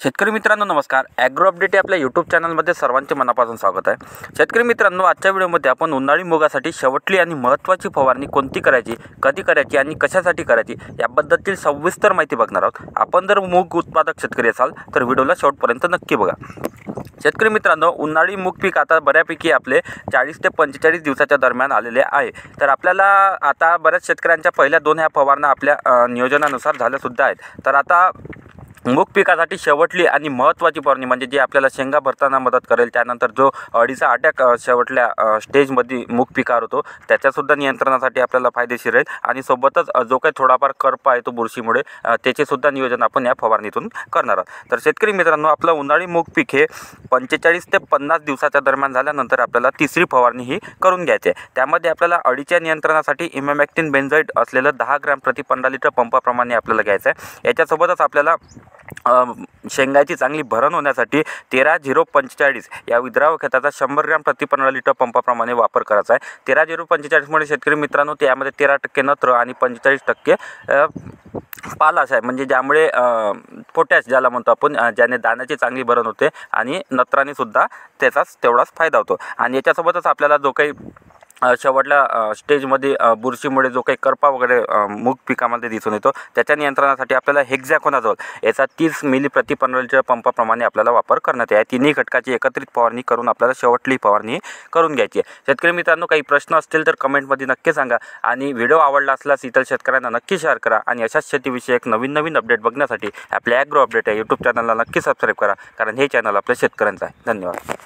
शेतकरी मित्रांनो नमस्कार. ॲग्रो अपडेट या आपल्या यूट्यूब चॅनलमध्ये सर्वांचे मनापासून स्वागत आहे. शेतकरी मित्रांनो, आजच्या व्हिडिओमध्ये आपण उन्हाळी मुगासाठी शेवटली आणि महत्त्वाची फवारणी कोणती करायची, कधी करायची आणि कशासाठी करायची याबद्दलची सविस्तर माहिती बघणार आहोत. आपण जर मूग उत्पादक शेतकरी असाल तर व्हिडिओला शेवटपर्यंत नक्की बघा. शेतकरी मित्रांनो, उन्हाळी मूग पीक आता बऱ्यापैकी आपले 40 ते 45 दिवसाच्या दरम्यान आलेले आहे. तर आपल्याला आता बऱ्याच शेतकऱ्यांच्या पहिल्या 2 ह्या फवारण्या आपल्या नियोजनानुसार झाल्यासुद्धा आहेत. तर आता मूग पिकासाठी शेवटली आणि महत्त्वाची फवारणी म्हणजे जी आपल्याला शेंगा भरताना मदत करेल, त्यानंतर जो अळीचा अटॅक शेवटल्या स्टेजमध्ये मूग पिकावर होतो त्याच्यासुद्धा नियंत्रणासाठी आपल्याला फायदेशीर आहे. आणि सोबतच जो काही थोडाफार करपा आहे तो बुरशीमुळे त्याचेसुद्धा नियोजन आपण या फवारणीतून करणार आहोत. तर शेतकरी मित्रांनो, आपलं उन्हाळी मूग पीक हे 45 ते 50 दिवसाच्या दरम्यान झाल्यानंतर आपल्याला तिसरी फवारणी ही करून घ्यायची आहे. त्यामध्ये आपल्याला अळीच्या नियंत्रणासाठी इमॅमॅक्टिन बेंझोएट असलेलं 10 ग्रॅम प्रति 15 लिटर पंपाप्रमाणे आपल्याला घ्यायचं आहे. याच्यासोबतच आपल्याला शेंगाची चांगली भरण होण्यासाठी 13-0-45 या विद्राव्य खताचा 100 ग्रॅम प्रति 15 लिटर पंपाप्रमाणे वापर करायचा आहे. 13-0-45 मुळे शेतकरी मित्रांनो त्यामध्ये 13% नत्र आणि 45% पालाश आहे, म्हणजे ज्यामुळे पोटॅश ज्याला म्हणतो आपण, ज्याने दाण्याची चांगली भरण होते आणि नत्राने सुद्धा त्याचाच तेवढाच फायदा होतो. आणि याच्यासोबतच आपल्याला जो काही शेवटल्या स्टेजमध्ये बुरशीमुळे जो काही करपा वगैरे मूग पिकामध्ये दिसून येतो त्याच्या नियंत्रणासाठी आपल्याला हेक्झॅकोनाझोल याचा 30 मिली प्रति 15 लिटर पंपाप्रमाणे आपल्याला वापर करण्यात आहे. तिन्ही घटकाची एकत्रित फवारणी करून आपल्याला शेवटली फवारणी करून घ्यायची आहे. शेतकरी मित्रांनो, काही प्रश्न असतील तर कमेंटमध्ये नक्की सांगा आणि व्हिडिओ आवडला असल्यास इतर शेतकऱ्यांना नक्की शेअर करा. आणि अशाच शेतीविषयक नवीन अपडेट बघण्यासाठी आपल्या ॲग्रो अपडेट या यूट्यूब चॅनलला नक्की सबस्क्राईब करा, कारण हे चॅनल आपल्या शेतकऱ्यांचं आहे. धन्यवाद.